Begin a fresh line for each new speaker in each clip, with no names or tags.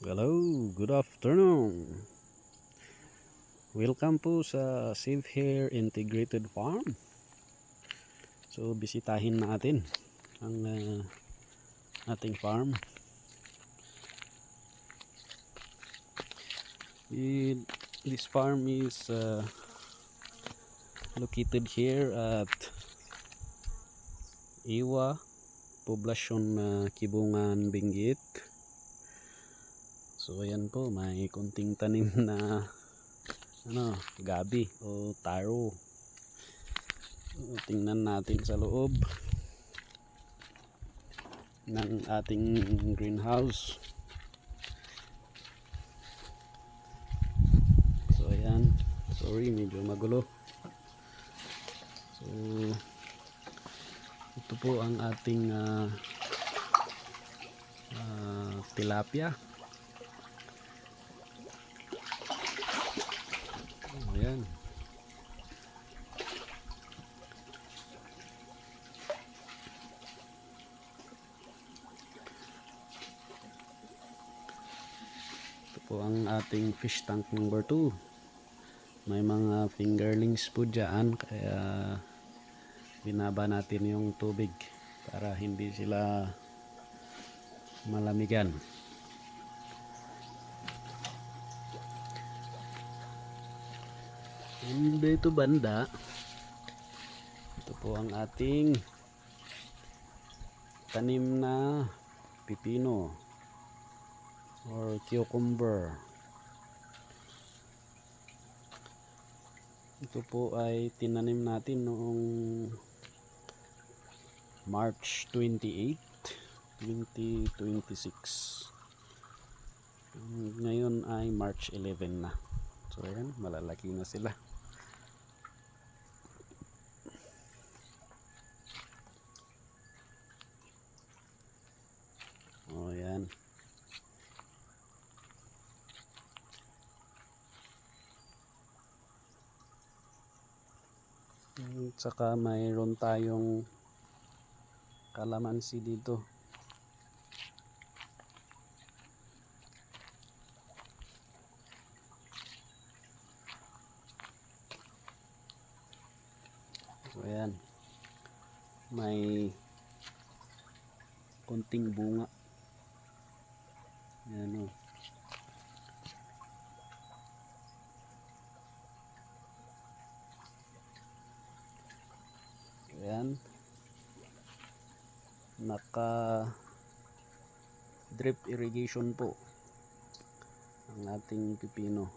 Hello, good afternoon. Welcome po sa Safe Hair Integrated Farm. So, bisitahin natin ang ating farm. This farm is located here at Iwa, Poblasyon Kibungan, Benguet. So, ayan po, may konting tanim na gabi o taro. So, tingnan natin sa loob ng ating greenhouse. So ayan, sorry medyo magulo. So ito po ang ating tilapia. Ayan. Ito po ang ating fish tank number 2. May mga fingerlings po dyan, kaya binaba natin yung tubig para hindi sila malamigan. And dito banda, ito po ang ating tanim na pipino or cucumber. Ito po ay tinanim natin noong March 28, 2026. Ngayon ay March 11 na. So ayan, malalaki na sila. O ayan. At saka mayroon tayong kalamansi dito. So ayan, may konting bunga. Ayan o. Ayan, naka drip irrigation po ang ating pipino.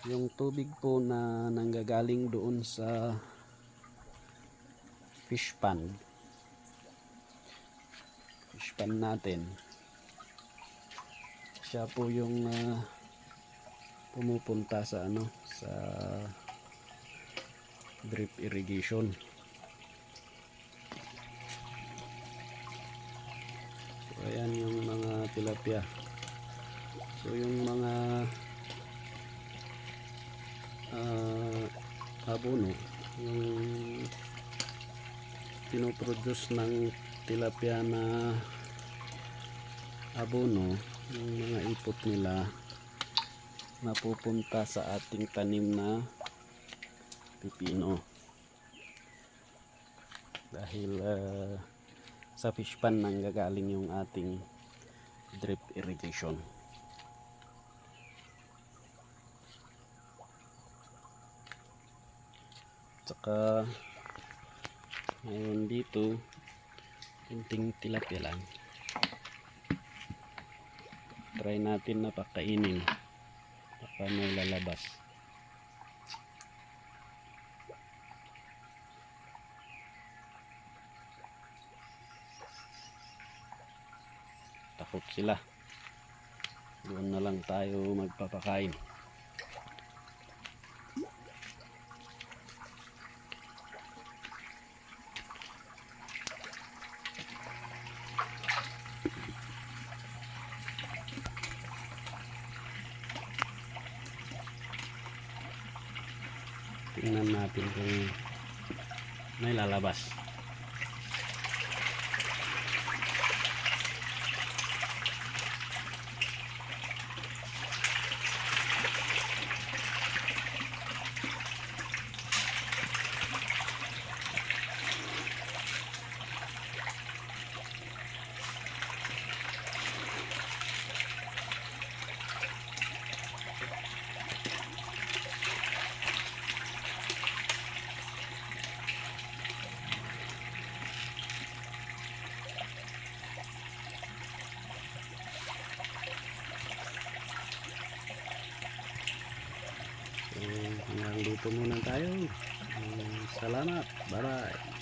Yung tubig po na nanggagaling doon sa fish pan natin, siya po yung pumupunta sa sa drip irrigation. So ayan yung mga tilapia. So yung mga abono, yung pinoproduce ng tilapia na abono, yung mga ipot nila napupunta sa ating tanim na pipino dahil sa fish pan nanggagaling yung ating drip irrigation. Tsaka ngayon dito kunting tilapia lang, try natin na pakainin baka may lalabas. Takot sila, doon na lang tayo magpapakain. Tingnan natin kung may lalabas. dito muna tayo. Salamat. Bye bye.